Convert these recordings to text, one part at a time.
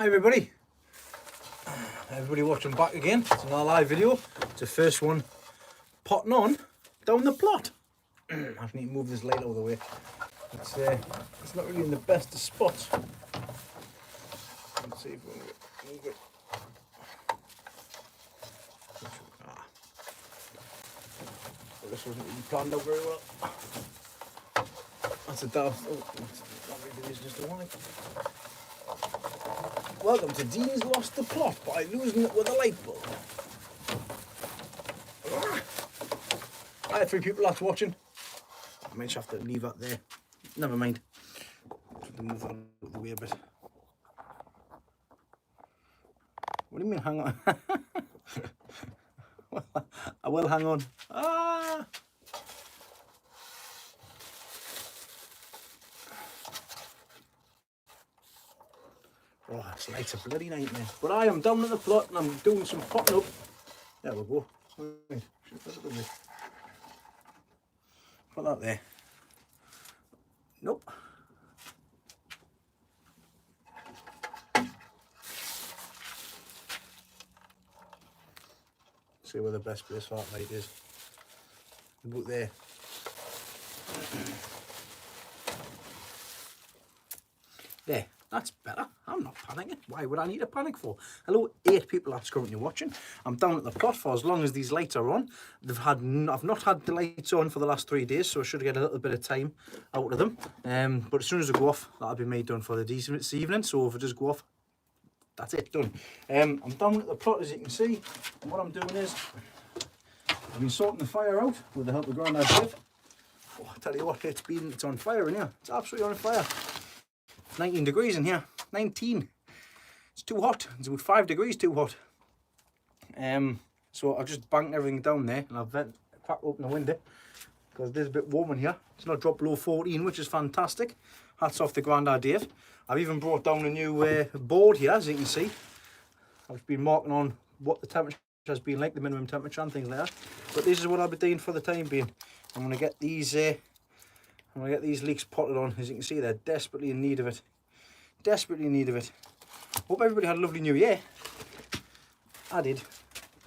Hi everybody watching back again. It's another live video. It's the first one potting on down the plot. I need to move this light out of the way. It's not really in the best of spots. Let's see if we can move it. This wasn't really planned out very well. That's a daft. Just a one. Welcome to Dean's Lost the Plot by losing it with a light bulb. I had 3 people that's watching. I might just have to leave that there. Never mind. Have to move that out of the way a bit. What do you mean hang on? Well, I will hang on. Ah! Oh, this light's a bloody nightmare. But I am down at the plot and I'm doing some potting up. There we go. Right. Put that there. Nope. See where the best place for that light is. About there. There. That's better. I'm not panicking. Why would I need to panic for? Hello, 8 people that's currently watching. I'm down at the plot for as long as these lights are on. I've not had the lights on for the last 3 days, so I should get a little bit of time out of them. But as soon as they go off, that'll be me done for the this evening. So if it does go off, that's it, done. I'm down at the plot, as you can see. And what I'm doing is, I've been sorting the fire out with the help of Grandad Dave. Oh, I tell you what, it's on fire in here. It's absolutely on fire. 19 degrees in here. 19. It's too hot. It's about 5 degrees too hot. So I've just banked everything down there and I've cracked open the window because it is a bit warm in here. It's not dropped below 14, which is fantastic. Hats off to Grandad Dave. I've even brought down a new board here, as you can see. I've been marking on what the temperature has been like, the minimum temperature and things like that. But this is what I'll be doing for the time being. I'm going to get these leeks potted on. As you can see, they're desperately in need of it. Desperately in need of it. Hope everybody had a lovely new year. I did.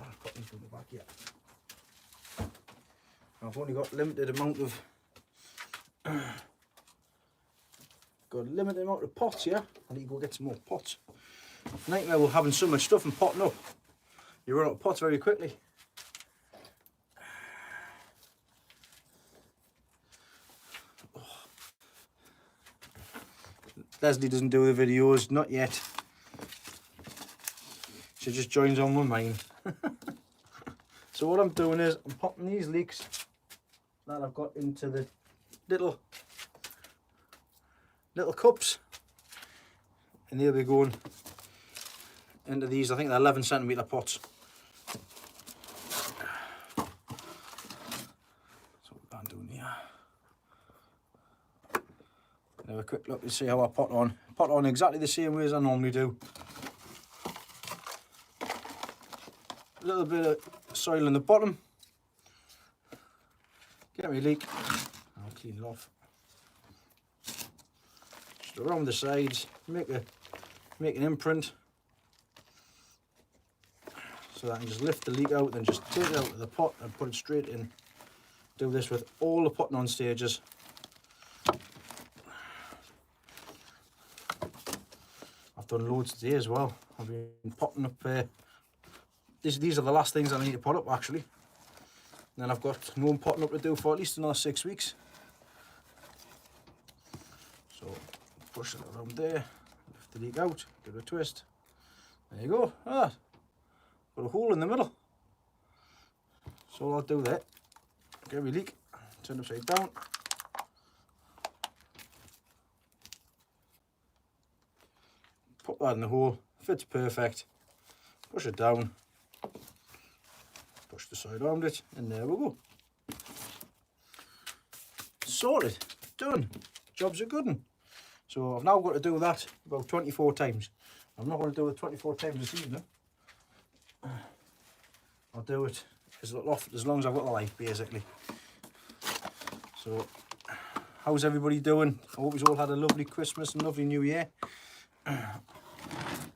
I've got these from the back yet. I've only got limited amount of pots here. I need to go get some more pots. Nightmare with having so much stuff and potting up. You run out of pots very quickly. Leslie doesn't do the videos, not yet. She just joins on with mine. So what I'm doing is I'm popping these leeks that I've got into the little cups, and they'll be going into these. I think they're 11cm pots. That's what I'm doing here. Have a quick look to see how I pot on exactly the same way as I normally do. A little bit of soil in the bottom. Get my leek. I'll clean it off. Just around the sides. Make an imprint. So that I can just lift the leek out, then just take it out of the pot and put it straight in. Do this with all the potting on stages. I've done loads today as well. I've been potting up. These are the last things I need to pot up actually. And then I've got no potting up to do for at least another 6 weeks. So push it around there, lift the leek out, give it a twist. There you go. Ah, got a hole in the middle. So I'll do that. Get my leek, turn it upside down. Put that in the hole, fits perfect. Push it down, push the side around it, and there we go. Sorted, done. Job's a good one. So I've now got to do that about 24 times. I'm not going to do it 24 times this evening. I'll do it as long as I've got the light, basically. So, how's everybody doing? I hope you've all had a lovely Christmas and lovely New Year.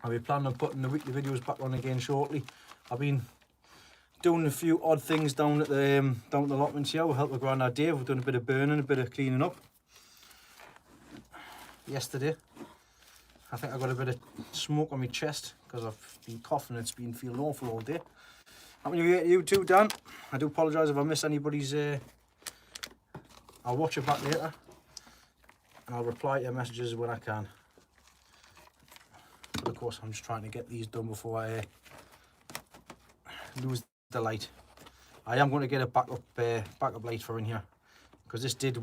I'll be planning on putting the weekly videos back on again shortly. I've been doing a few odd things down at the allotments here. We'll help with Grandad Dave. We've done a bit of burning, a bit of cleaning up. Yesterday, I think I got a bit of smoke on my chest because I've been coughing. It's been feeling awful all day. Happy New Year to you too, Dan. I do apologise if I miss anybody's. I'll watch it back later, and I'll reply to your messages when I can. But of course, I'm just trying to get these done before I lose the light. I am going to get a backup light for in here, because this did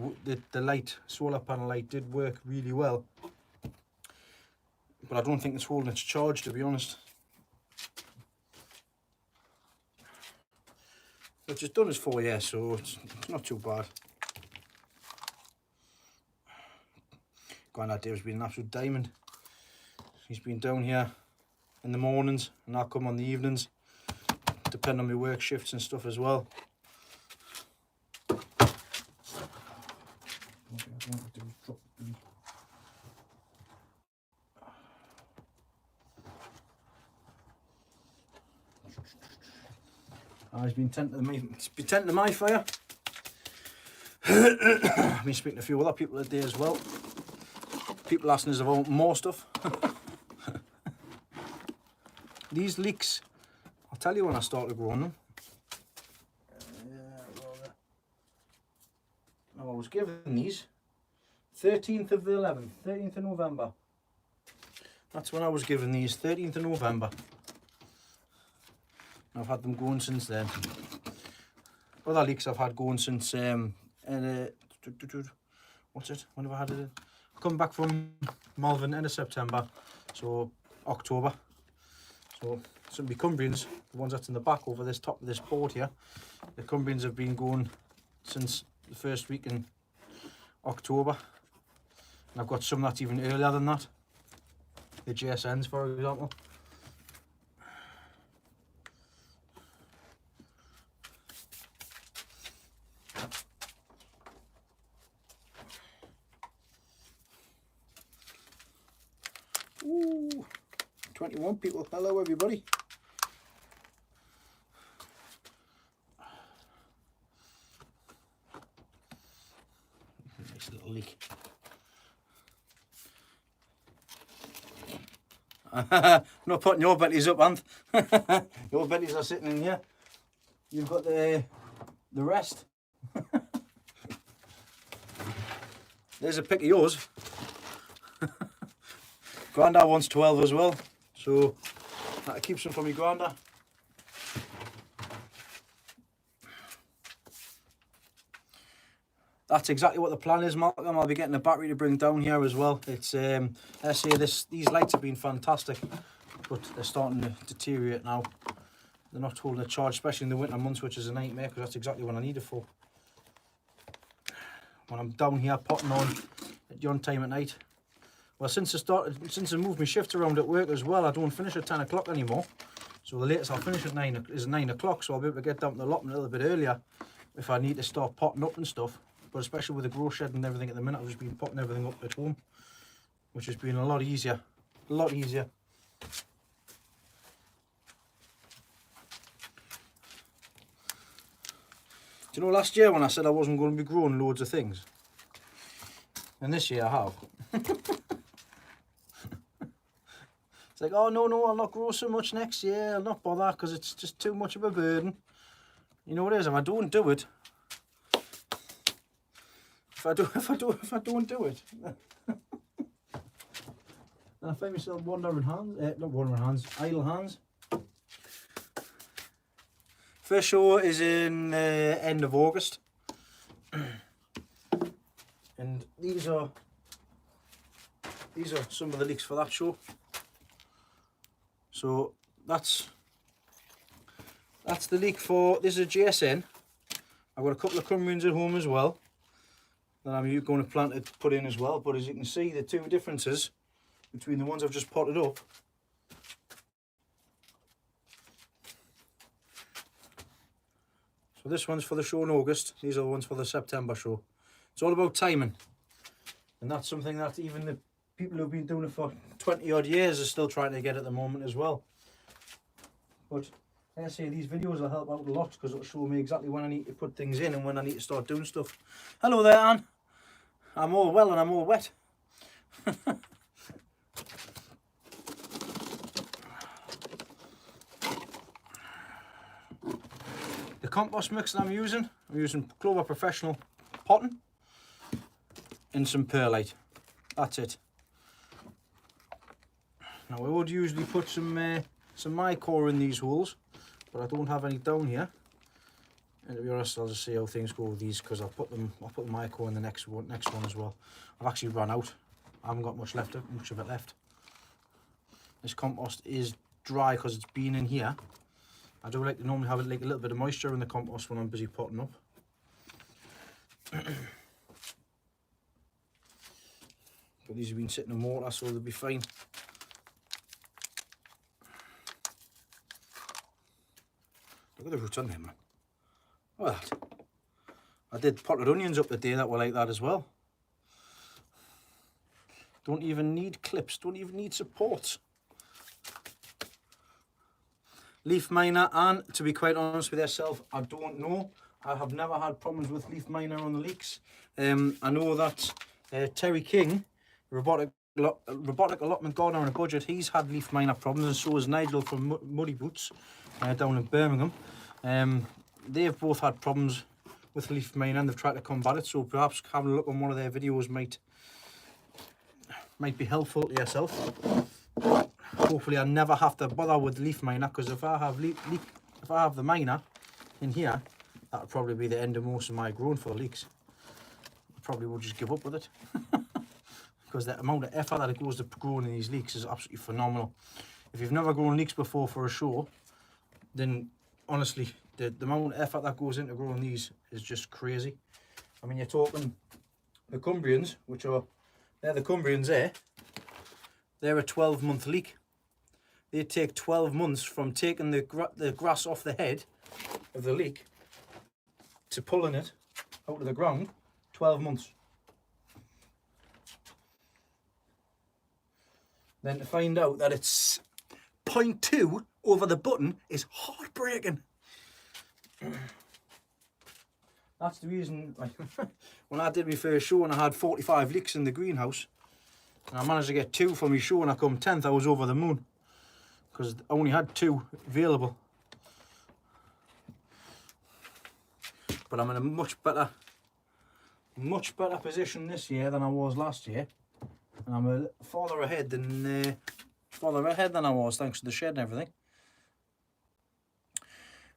the light, solar panel light, did work really well. But I don't think it's holding its charge, to be honest. It's just done as 4 years, so it's not too bad. Grandad Dave's been an absolute diamond. He's been down here in the mornings, and I'll come on the evenings, depending on my work shifts and stuff as well. He's been tending to my fire. I've been speaking to a few other people today as well. People asking us about more stuff. These leeks, I'll tell you when I started growing them. I was given these 13th of the 11th, 13th of November. That's when I was given these, 13th of November. I've had them going since then. Other leeks I've had going since what's it? When have I had it? Come back from Malvern end of September, so October. So some of my Cumbrians, the ones that's in the back over this top of this board here, the Cumbrians have been going since the first week in October. And I've got some that's even earlier than that. The JSNs, for example. Ooh, 21 people. Hello, everybody. Nice little leak. Not putting your bellies up, Anth. Your bellies are sitting in here. You've got the rest. There's a pic of yours. Grandad wants 12 as well, so that keeps them from your Grandad. That's exactly what the plan is, Malcolm. I'll be getting a battery to bring down here as well. It's I say these lights have been fantastic, but they're starting to deteriorate now. They're not holding a charge, especially in the winter months, which is a nightmare, because that's exactly what I need it for. When I'm down here potting on at yon time at night. Well, since I moved my shift around at work as well, I don't finish at 10 o'clock anymore. So the latest I'll finish at 9 is 9 o'clock, so I'll be able to get down to the allotment a little bit earlier if I need to start potting up and stuff. But especially with the grow shed and everything at the minute, I've just been potting everything up at home, which has been a lot easier. A lot easier. Do you know last year when I said I wasn't going to be growing loads of things? And this year I have. It's like, oh no, I'll not grow so much next year, I'll not bother because it's just too much of a burden. You know what it is, if I don't do it, if I don't do it, then I find myself idle hands. First show is in end of August. And these are some of the leeks for that show. So that's the leek for, this is a JSN. I've got a couple of Cumbrians at home as well that I'm going to put in as well. But as you can see, the two differences between the ones I've just potted up. So this one's for the show in August. These are the ones for the September show. It's all about timing. And that's something that even people who've been doing it for 20 odd years are still trying to get at the moment as well. But like I say, these videos will help out a lot because it'll show me exactly when I need to put things in and when I need to start doing stuff. Hello there, Anne. I'm all well and I'm all wet. The compost mix that I'm using Clover Professional potting and some perlite. That's it. Now I would usually put some mycore in these holes, but I don't have any down here. And to be honest, I'll just see how things go with these because I'll put the mycore in the next one as well. I've actually run out. I haven't got much of it left. This compost is dry because it's been in here. I do like to normally have like a little bit of moisture in the compost when I'm busy potting up. But these have been sitting in water, so they'll be fine. Look at the roots on them, man. Look at that. I did potted onions up the day that were like that as well. Don't even need clips, don't even need supports. Leaf miner, and to be quite honest with yourself, I don't know. I have never had problems with leaf miner on the leeks. I know that Terry King, robotic allotment gardener on a budget, he's had leaf miner problems, and so has Nigel from Muddy Boots down in Birmingham. They've both had problems with leaf miner and they've tried to combat it, so perhaps having a look on one of their videos might be helpful to yourself. Hopefully I never have to bother with leaf miner, because if I have the miner in here, that'll probably be the end of most of my growing for the leeks. I probably will just give up with it. Because the amount of effort that it goes to growing in these leeks is absolutely phenomenal. If you've never grown leeks before for a show, then honestly, the amount of effort that goes into growing these is just crazy. I mean, you're talking the Cumbrians, they're the Cumbrians there. They're a 12-month leek. They take 12 months from taking the grass off the head of the leek to pulling it out of the ground. 12 months. Then to find out that it's 0.2 over the button is heartbreaking. That's the reason, like, when I did my first show and I had 45 leeks in the greenhouse, and I managed to get 2 for my show and I come 10th, I was over the moon. Because I only had 2 available. But I'm in a much better position this year than I was last year. And I'm farther ahead than I was, thanks to the shed and everything.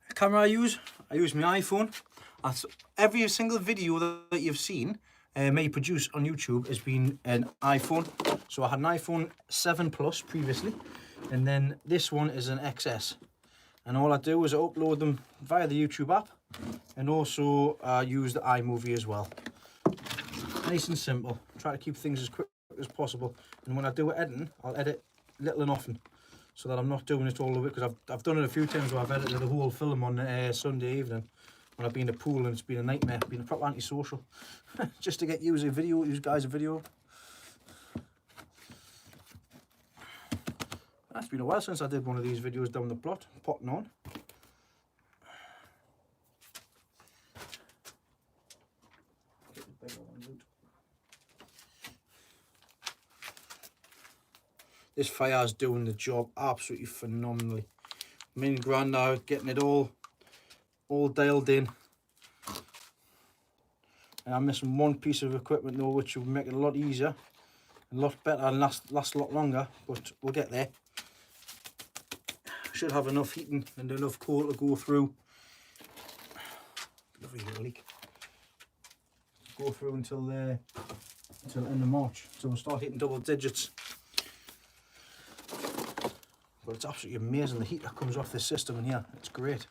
The camera I use my iPhone. Every single video that you've seen me produce on YouTube has been an iPhone. So I had an iPhone 7 Plus previously, and then this one is an XS. And all I do is I upload them via the YouTube app, and also use the iMovie as well. Nice and simple. Try to keep things as quick as possible. And when I do editing, I'll edit little and often, so that I'm not doing it all the way. Because I've done it a few times where I've edited the whole film on Sunday evening when I've been in the pool, and it's been a nightmare, been a proper antisocial. Just to get you guys a video. It's been a while since I did one of these videos down the plot, potting on. Get the bigger ones out. This fire's doing the job absolutely phenomenally. Me and Grand are getting it all dialed in. And I'm missing one piece of equipment though, which will make it a lot easier, a lot better, and last a lot longer, but we'll get there. Should have enough heating and enough coal to go through. Lovely little leak. Go through until the end of March. So we'll start hitting double digits. But it's absolutely amazing the heat that comes off this system in here. It's great.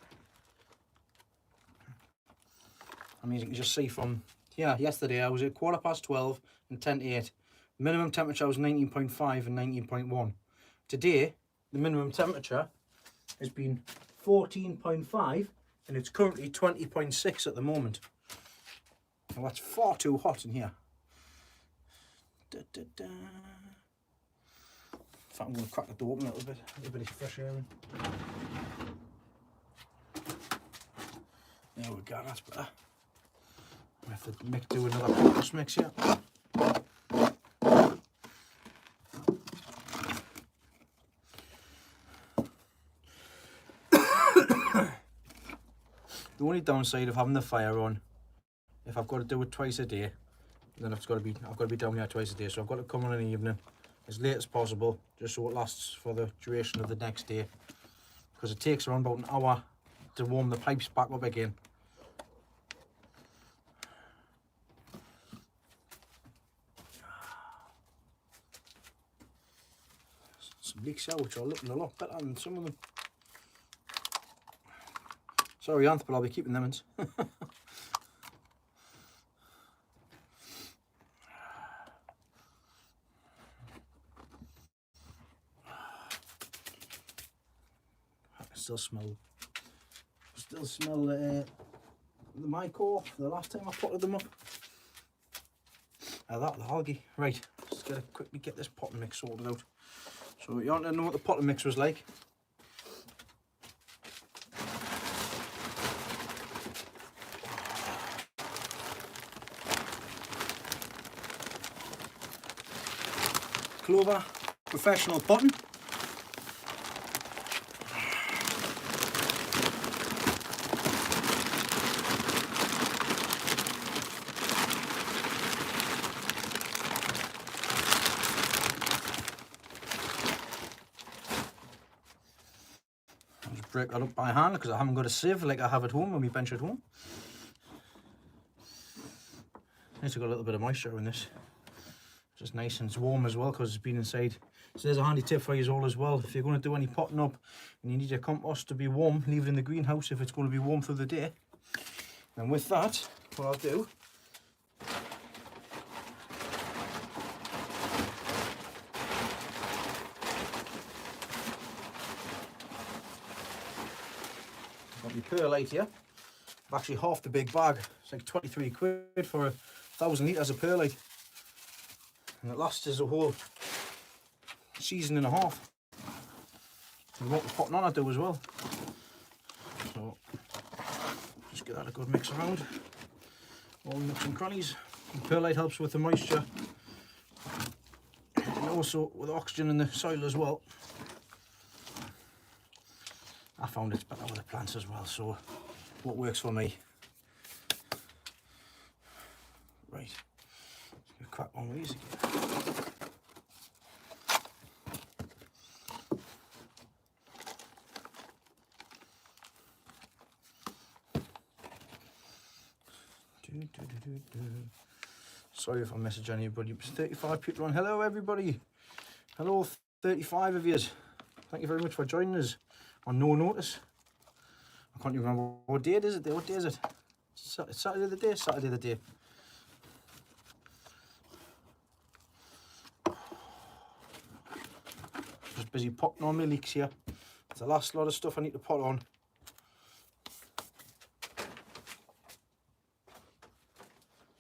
I mean, you can just see from here, yesterday I was at 12:15 and 10 to 8. Minimum temperature was 19.5 and 19.1. Today, the minimum temperature has been 14.5 and it's currently 20.6 at the moment. Well, that's far too hot in here. Da, da, da. fact, I'm going to crack the door open a little bit of fresh air in. There we go, that's better. We have to do another potash mix here. The only downside of having the fire on, if I've got to do it twice a day, then I've got to be down here twice a day. So I've got to come on in the evening as late as possible, just so it lasts for the duration of the next day. Because it takes around about an hour to warm the pipes back up again. Some leeks here which are looking a lot better than some of them. Sorry, Anth, but I'll be keeping them in. I can still smell the mycore the last time I potted them up. The algae. Right, just gotta quickly get this potting mix sorted out. So you want to know what the potting mix was like? Clover Professional Potting. I'll just break that up by hand because I haven't got a sieve like I have at home on my bench at home. It's got a little bit of moisture in this. Just nice and it's warm as well because it's been inside. So there's a handy tip for you all as well. If you're going to do any potting up and you need your compost to be warm, leave it in the greenhouse if it's going to be warm through the day. And with that, what I'll do, I've got my perlite here. I've actually half the big bag. It's like 23 quid for 1,000 litres of perlite. And it lasts us a whole season and a half. And what we're potting on I do as well. So just get that a good mix around. All nooks and crannies. And perlite helps with the moisture. And also with oxygen in the soil as well. I found it's better with the plants as well, so what works for me. Right. Crack one with these again. Sorry if I message anybody. 35 people on. Hello everybody. Hello 35 of you. Thank you very much for joining us on no notice. I can't even remember what day it is. What day is it? Saturday the day. Saturday the day. Just busy potting on my leeks here. It's the last lot of stuff I need to pot on.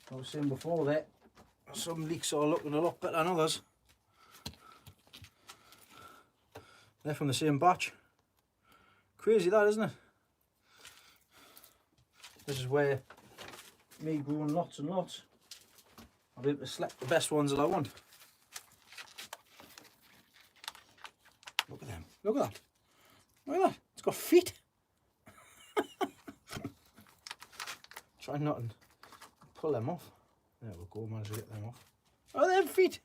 I was saying before that some leeks are looking a lot better than others. They're from the same batch. Crazy that, isn't it? This is where me growing lots and lots, I'll be able to select the best ones that I want. Look at them. Look at that. Look at that. It's got feet. Try not to pull them off. There we go, manage to get them off. Oh, they're feet.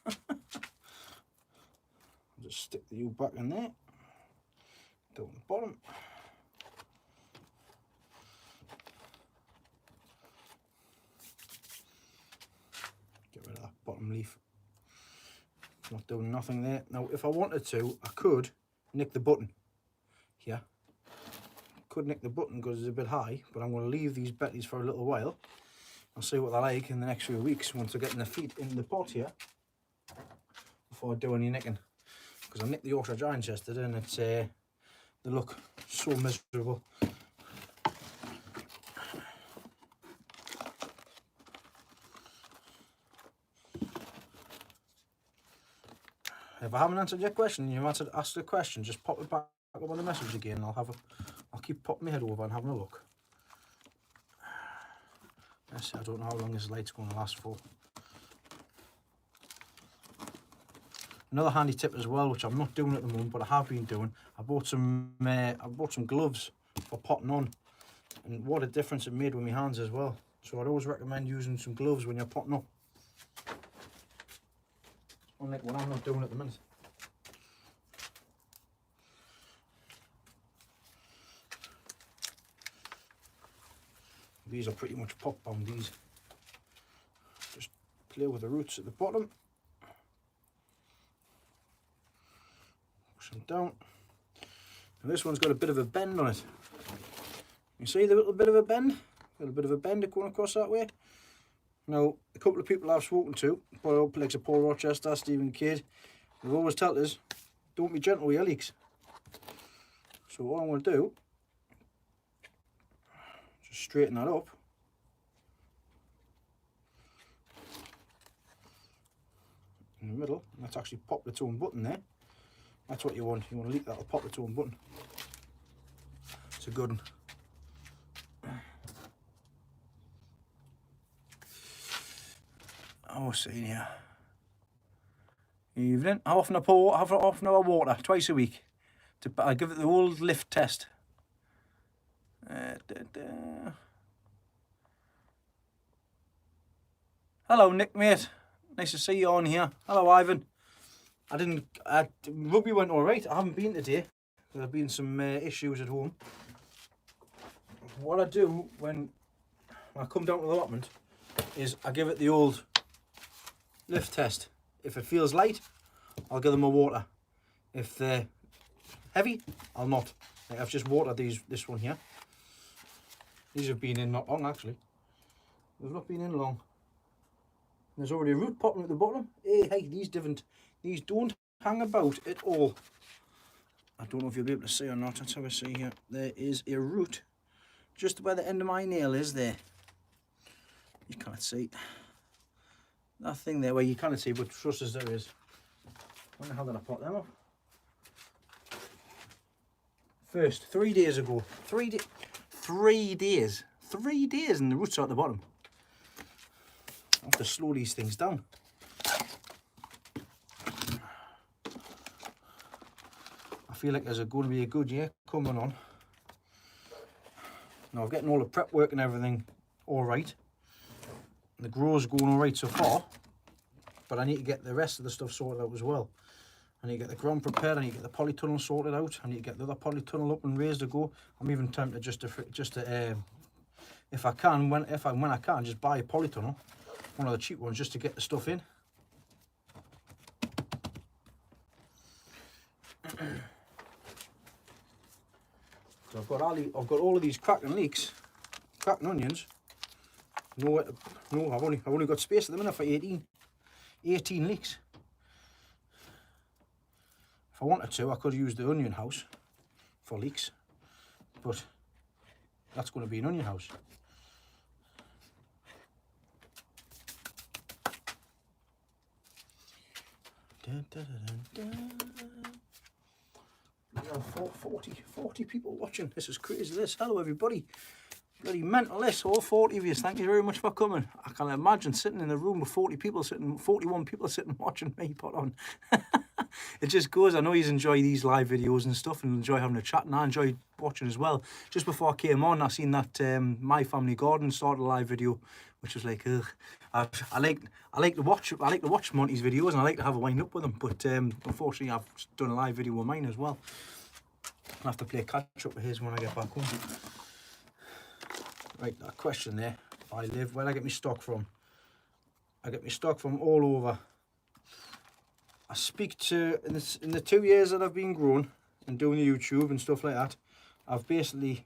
I'll just stick the U back in there. Down the bottom. Get rid of that bottom leaf. Not doing nothing there. Now, if I wanted to, I could nick the button here. Could nick the button because it's a bit high, but I'm going to leave these betties for a little while. I'll see what they're like in the next few weeks once they're getting their feet in the pot here before I do any nicking. Because I nicked the Yorkshire Giants yesterday and it's they look so miserable. If I haven't answered your question, and you've asked a question, just pop it back up on the message again, and I'll keep popping my head over and having a look. Yes, I don't know how long this light's going to last for. Another handy tip as well, which I'm not doing at the moment, but I have been doing. I bought some gloves for potting on, and what a difference it made with my hands as well. So I'd always recommend using some gloves when you're potting up. Unlike what I'm not doing at the minute. These are pretty much pot bound, these. Just play with the roots at the bottom. Push them down. And this one's got a bit of a bend on it. You see the little bit of a bend? A little bit of a bend going across that way. Now, a couple of people I've spoken to, like Paul Rochester, Stephen Kidd, they've always told us, don't be gentle with your leeks. So what I'm going to do, just straighten that up. In the middle, and that's actually popped its own button there. That's what you want a leek that'll pop its own button. It's a good one. Oh, see here. Evening. How often I water? Twice a week. I give it the old lift test. Hello, Nick, mate. Nice to see you on here. Hello, Ivan. Rugby went all right. I haven't been today. There have been some issues at home. What I do when I come down to the allotment is I give it the old lift test. If it feels light, I'll give them a water. If they're heavy, I'll not. I've just watered this one here. These have been in not long, actually. They've not been in long. There's already a root popping at the bottom. Hey, these don't hang about at all. I don't know if you'll be able to see or not. That's how I see here. There is a root just where the end of my nail is there. You can't see that thing there. Well, you can't see, but trust us, there is. When the hell did I pot them up? First, 3 days ago. 3 days. 3 days. 3 days and the roots are at the bottom. I have to slow these things down. I feel like there's going to be a good year coming on. Now I'm getting all the prep work and everything all right. The grow's going all right so far, but I need to get the rest of the stuff sorted out as well. I need to get the ground prepared. I need to get the polytunnel sorted out. I need to get the other polytunnel up and raised to go. I'm even tempted just to if I can, when I can, just buy a polytunnel, one of the cheap ones, just to get the stuff in. So I've got all of these cracking leeks, cracking onions. No, I've only got space at the minute for 18 leeks. If I wanted to, I could use the onion house for leeks, but that's going to be an onion house. Dun, dun, dun, dun. We have 40 people watching. This is crazy, this. Hello, everybody. Bloody mental, this. All 40 of you. Thank you very much for coming. I can imagine sitting in a room with 41 people sitting watching me put on. It just goes. I know you enjoy these live videos and stuff and enjoy having a chat, and I enjoy watching as well. Just before I came on, I seen that My Family Garden started a live video, which was like, ugh. I like to watch Monty's videos, and I like to have a wind up with them, but unfortunately I've done a live video with mine as well. I'll have to play catch up with his when I get back home. Right, that question there. Where do I get my stock from? I get my stock from all over. I speak to, in the 2 years that I've been growing and doing the YouTube and stuff like that, I've basically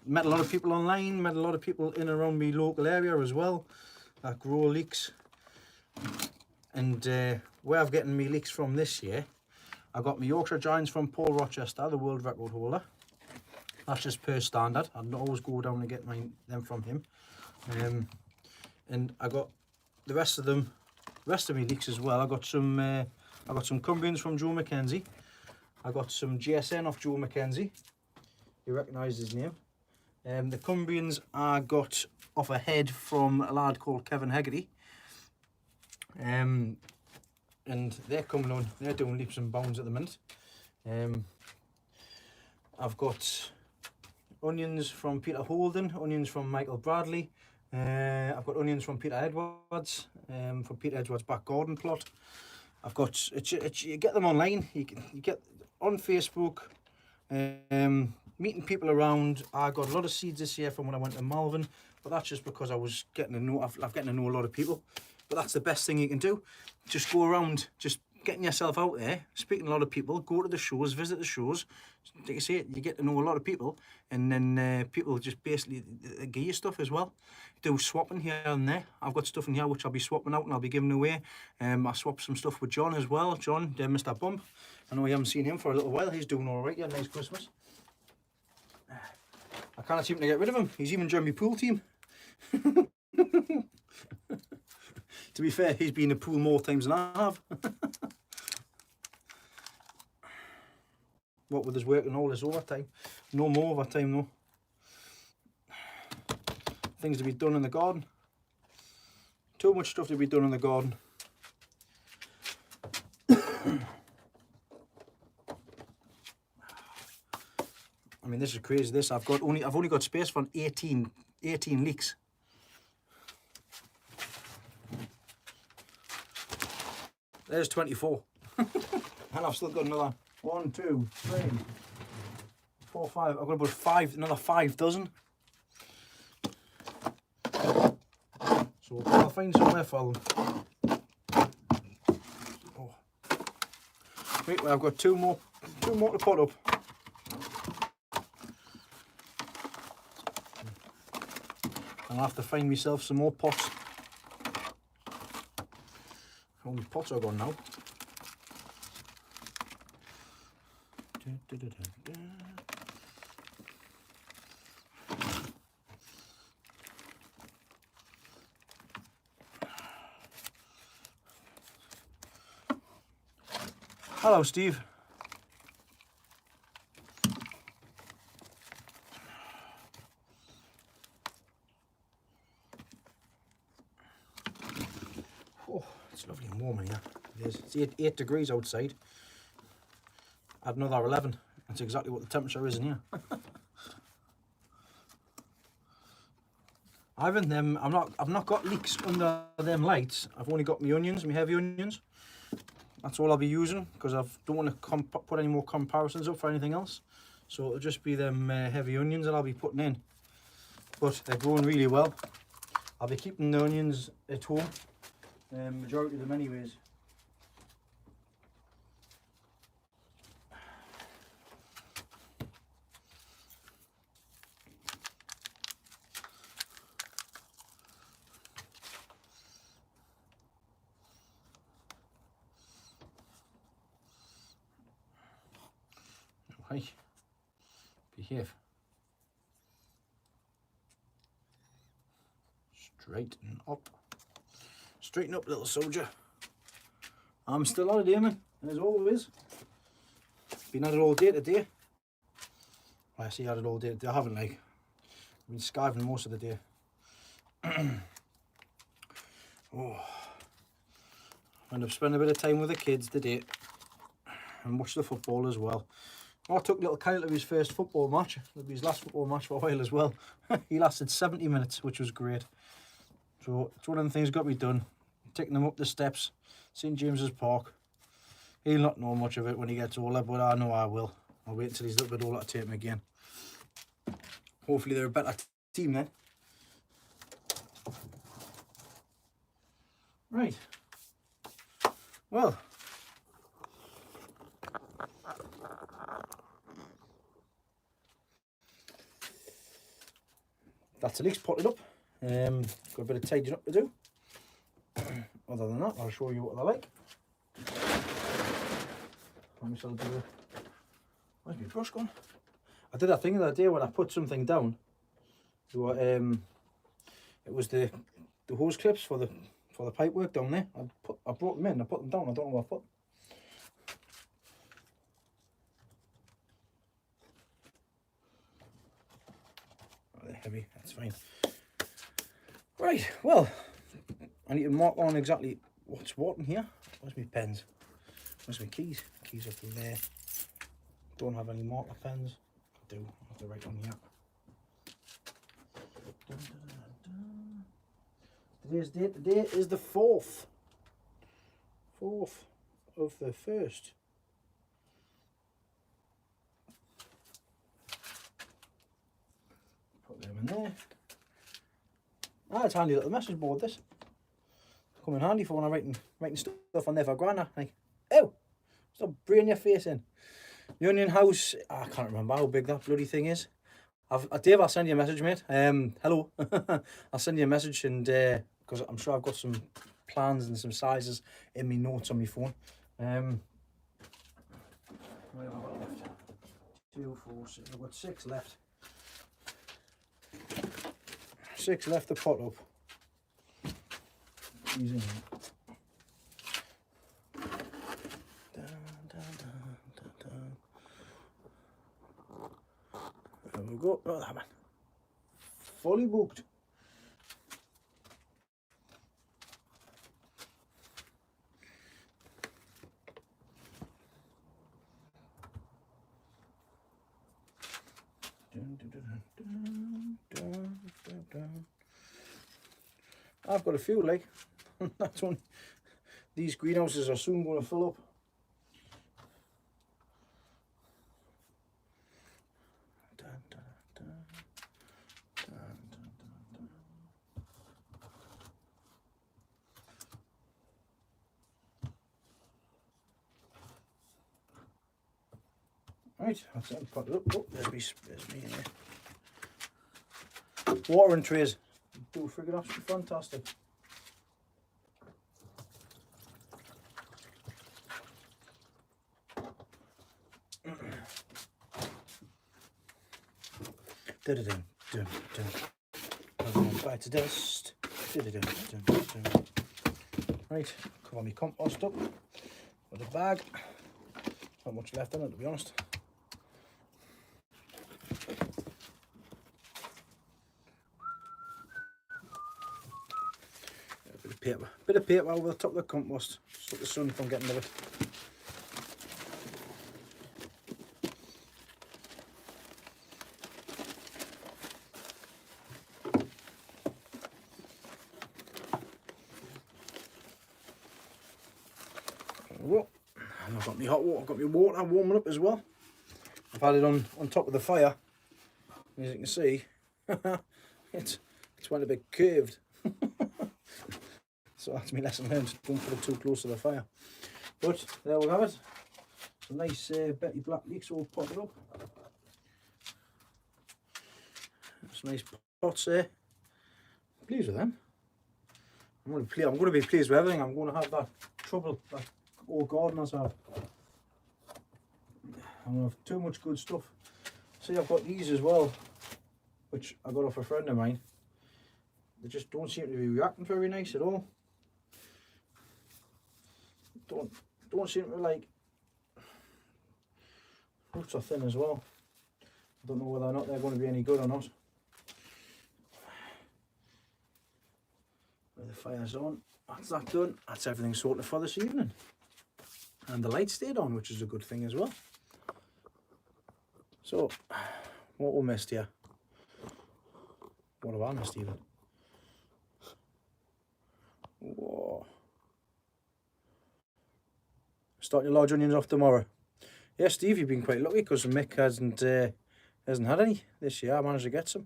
met a lot of people online, met a lot of people in and around my local area as well that grow leeks. And where I've getting me leeks from this year, I got my Yorkshire Giants from Paul Rochester, the world record holder. That's just per standard. I'd always go down and get them from him. And I got the rest of my leeks as well. I got some I got some Cumbrians from Joe Mackenzie. I got some GSN off Joe Mackenzie. You recognise his name. The Cumbrians I got off a head from a lad called Kevin Hegarty. And they're coming on, they're doing leaps and bounds at the minute. I've got onions from Peter Holden, onions from Michael Bradley. I've got onions from Peter Edwards, from Peter Edwards' back garden plot. I've got, you get them online, you get on Facebook, meeting people around. I got a lot of seeds this year from when I went to Malvern, but that's just because I was getting to know, I've getting to know a lot of people. But that's the best thing you can do. Just go around, just getting yourself out there, speaking to a lot of people, go to the shows, visit the shows. Like you say, you get to know a lot of people, and then people just basically give you stuff as well. Do swapping here and there. I've got stuff in here which I'll be swapping out and I'll be giving away. I swapped some stuff with John as well. John, Mr. Bump. I know you haven't seen him for a little while. He's doing all right. Yeah, nice Christmas. I can't seem to get rid of him. He's even joined my pool team. To be fair, he's been in the pool more times than I have. What with his work and all this overtime. No more overtime though. Things to be done in the garden. Too much stuff to be done in the garden. I mean, this is crazy. This I've only got space for 18 leeks. There's 24. And I've still got another 1, 2, 3, 4, 5. I've got about another 5 dozen. So I'll find somewhere for them. Oh. Wait, well, I've got two more to pot up. I'll have to find myself some more pots. How many pots are gone now? Hello, Steve. Oh, it's lovely and warm in here. It is. It's 8 degrees outside. Add another 11. That's exactly what the temperature is in here. I've not got leeks under them lights. I've only got my onions, my heavy onions. That's all I'll be using because I don't want to put any more comparisons up for anything else. So it'll just be them heavy onions that I'll be putting in. But they're growing really well. I'll be keeping the onions at home, majority of them anyways. Hey, behave. Straighten up. Straighten up, little soldier. I'm still on it, man, as always. Been at it all day today. I see at it all day today. I haven't, like. I've been skiving most of the day. Oh. I end up spending a bit of time with the kids today. And watch the football as well. I took little Kyle to his first football match. It'll be his last football match for a while as well. He lasted 70 minutes, which was great. So it's one of the things got me done. Taking him up the steps, St James's Park. He'll not know much of it when he gets older, but I know I will. I'll wait until he's a little bit older to take him again. Hopefully they're a better team then. Right. Well. That's the leeks potted up. Got a bit of tidying up to do. Other than that, I'll show you what they're like. Where's my brush gone? I did that thing the other day when I put something down. So, it was the hose clips for the pipe work down there. I brought them in. I put them down. I don't know what I put. heavy. That's fine. Right, well, I need to mark on exactly what's what in here. Where's my pens? Where's my keys? Keys are through there. Don't have any marker pens. I do. I have to write on here. Today's date today is the 4th. 4th of the 1st. Put them in there. Ah, it's handy little message board, this. Come in handy for when I'm writing stuff on there for Grana. Like, oh, stop bringing your face in. The Onion House, I can't remember how big that bloody thing is. Dave, I'll send you a message, mate. Hello. I'll send you a message, and because I'm sure I've got some plans and some sizes in my notes on my phone. What have I got left? 2, 4, 6. I've got 6 left. 6 left to pot up. These in here. There we go. Oh, that man. Fully booked. I've got a few, like. That's one. These greenhouses are soon going to fill up. Right, that's it. Put it up. Oh, there's me in there. Watering trays. Do friggin' absolutely fantastic. Dun-dun-dun, dun-dun. I'm going to bite to dust. Dun-dun-dun, dun-dun-dun. Right, cover my compost up with a bag. Not much left in it, to be honest. Bit of paper over the top of the compost, stop the sun from getting to it. And I've got my hot water, I've got my water warming up as well. I've had it on top of the fire. As you can see, it's went a bit curved. So that's my lesson learned, don't put it too close to the fire. But there we have it. Some nice Betty Black leeks all potted up. Some nice pots there. Pleased with them. I'm going to be pleased with everything. I'm going to have that trouble that all gardeners have. I'm going to have too much good stuff. See, I've got these as well, which I got off a friend of mine. They just don't seem to be reacting very nice at all. Don't seem to like. Roots are thin as well. I don't know whether or not they're going to be any good or not. Where the fire's on, that's that done. That's everything sorted for this evening. And the light stayed on, which is a good thing as well. So, what we missed here? What have I missed even? Whoa. Starting your large onions off tomorrow. Yeah, Steve, you've been quite lucky because Mick hasn't had any this year. I managed to get some.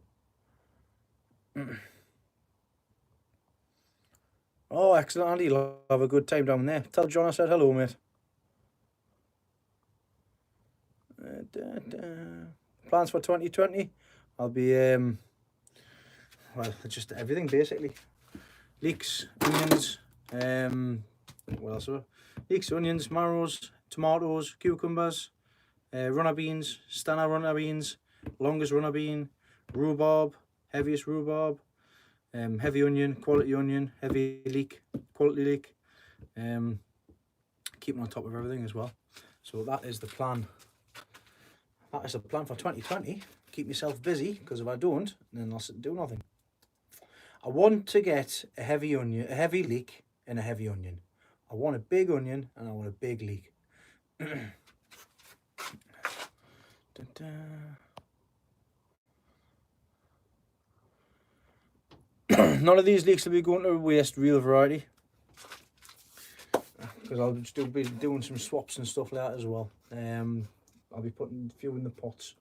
Oh, excellent, Andy. You'll have a good time down there. Tell John I said hello, mate. Plans for 2020? I'll be, well, just everything basically. Leeks, onions, what else? Leeks, onions, marrows, tomatoes, cucumbers, runner beans, Stana runner beans, longest runner bean, rhubarb, heaviest rhubarb, heavy onion, quality onion, heavy leek, quality leek. Keeping on top of everything as well. So that is the plan. That is the plan for 2020. keep myself busy, because if I don't, then I'll sit and do nothing. I want to get a heavy leek and a heavy onion. I want a big onion and I want a big leek. None of these leeks will be going to waste, real variety, because I'll still be doing some swaps and stuff like that as well. I'll be putting a few in the pots.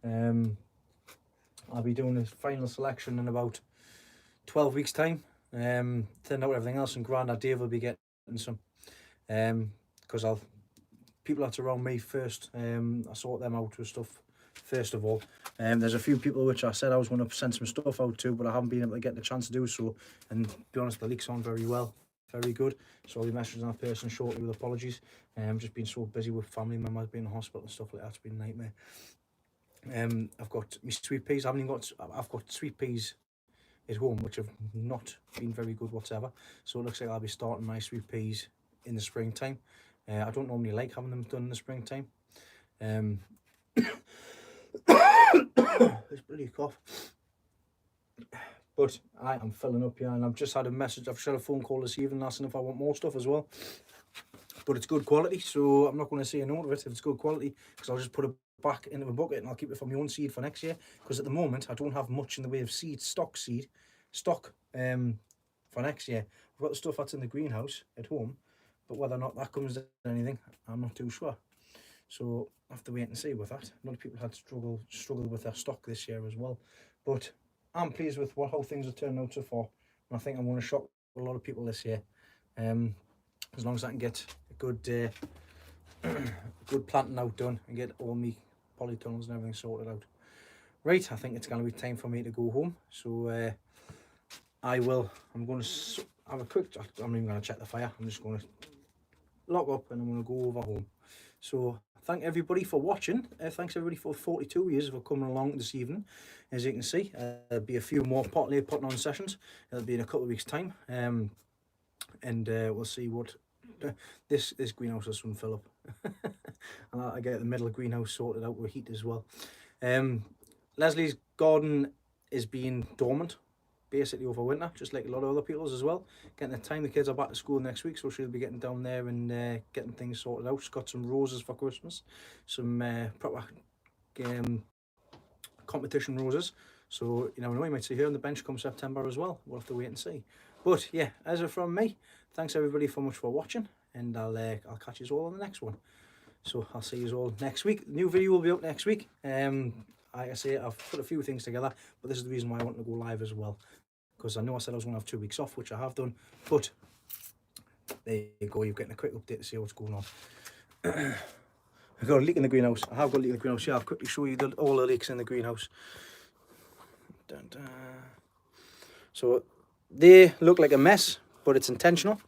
I'll be doing a final selection in about 12 weeks time. Thin out everything else, and Grandad Dave will be getting some, because people that's around me first. I sort them out with stuff first of all. There's a few people which I said I was going to send some stuff out to, but I haven't been able to get the chance to do so. And to be honest, the leeks on very well, very good. So I'll be messaging that person shortly with apologies. Just been so busy with family members being in the hospital and stuff like that. It's been a nightmare. I've got my sweet peas. I've got sweet peas at home, which have not been very good whatsoever. So it looks like I'll be starting my sweet peas in the springtime. I don't normally like having them done in the springtime. This bloody cough. But I am filling up here, and I've just had a message. I've just had a phone call this evening asking if I want more stuff as well. But it's good quality, so I'm not going to say a no to it if it's good quality, because I'll just put it back into a bucket and I'll keep it for my own seed for next year. Because at the moment I don't have much in the way of stock for next year. I've got the stuff that's in the greenhouse at home, but whether or not that comes to anything, I'm not too sure. So I have to wait and see with that. A lot of people had struggled with their stock this year as well, but I'm pleased with how things have turned out so far, and I think I'm going to shock a lot of people this year. As long as I can get a good good planting out done and get all my polytunnels and everything sorted out. Right, I think it's going to be time for me to go home. So I'm going to have a quick, I'm not even going to check the fire. I'm just going to lock up and I'm going to go over home. So thank everybody for watching. Thanks everybody for 42 years for coming along this evening. As you can see, there'll be a few more potting on sessions. It'll be in a couple of weeks time. And we'll see what this greenhouse will soon fill up. And I get the middle of the greenhouse sorted out with heat as well. Leslie's garden is being dormant basically over winter, just like a lot of other people's as well. Getting the time, the kids are back to school next week, so she'll be getting down there and getting things sorted out. She's got some roses for Christmas, some proper competition roses, so you never know, you might see her on the bench come September as well. We'll have to wait and see. But yeah, as of from me, thanks everybody so much for watching, and I'll catch you all on the next one. So I'll see you all next week. The new video will be up next week. Like I say, I've put a few things together, but this is the reason why I want to go live as well, because I know I said I was going to have 2 weeks off, which I have done, but there you go, you're getting a quick update to see what's going on. I've got a leak in the greenhouse. I have got a leak in the greenhouse. Yeah, I'll quickly show you all the leaks in the greenhouse. Dun, dun. So they look like a mess, but it's intentional.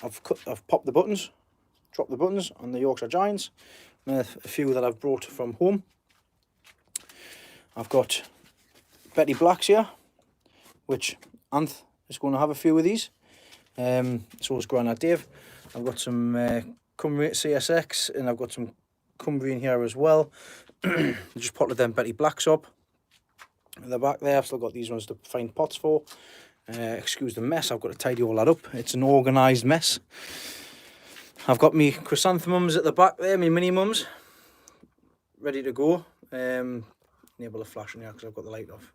I've popped the buttons, dropped the buttons on the Yorkshire Giants, a few that I've brought from home. I've got Betty Blacks here, which Anth is going to have a few of these. So is Grandad Dave. I've got some Cymru CSX, and I've got some Cumbrian here as well. Just potted them Betty Blacks up. At the back there, I've still got these ones to find pots for. Excuse the mess, I've got to tidy all that up. It's an organised mess. I've got me chrysanthemums at the back there, my mini mums, ready to go. Enable the flash in here because I've got the light off.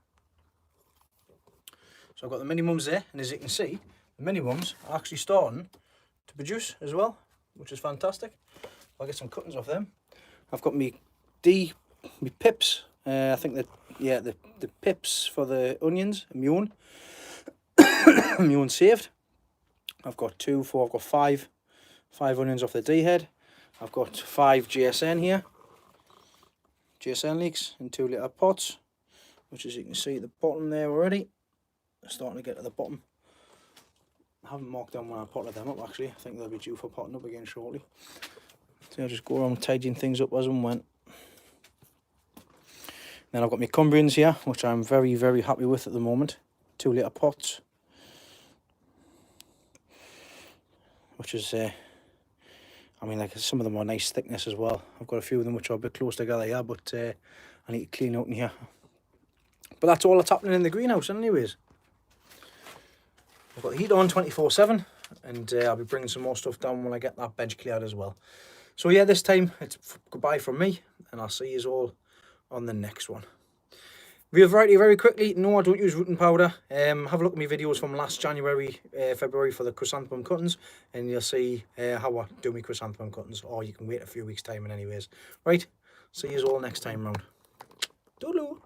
So I've got the mini mums there, and as you can see, the mini mums are actually starting to produce as well, which is fantastic. I'll get some cuttings off them. I've got me pips. I think that, yeah, the pips for the onions, immune. Immune saved. I've got 5 onions off the D head. I've got 5 GSN here. GSN leeks in 2 litre pots, which as you can see at the bottom there already. They're starting to get to the bottom. I haven't marked down when I potted them up actually. I think they'll be due for potting up again shortly. So I'll just go around tidying things up as and when. Then I've got my Cumbrians here, which I'm very, very happy with at the moment. 2 litre pots. Which is, I mean, like some of them are nice thickness as well. I've got a few of them which are a bit close together here, but I need to clean out in here. But that's all that's happening in the greenhouse anyways. I've got the heat on 24/7, and I'll be bringing some more stuff down when I get that bench cleared as well. So yeah, this time it's goodbye from me, and I'll see you all on the next one. Real variety very quickly. No, I don't use rooting powder. Have a look at my videos from last January, February for the chrysanthemum cuttings, and you'll see how I do my chrysanthemum cuttings, or you can wait a few weeks time anyways. Right, see you all next time round. Toodaloo.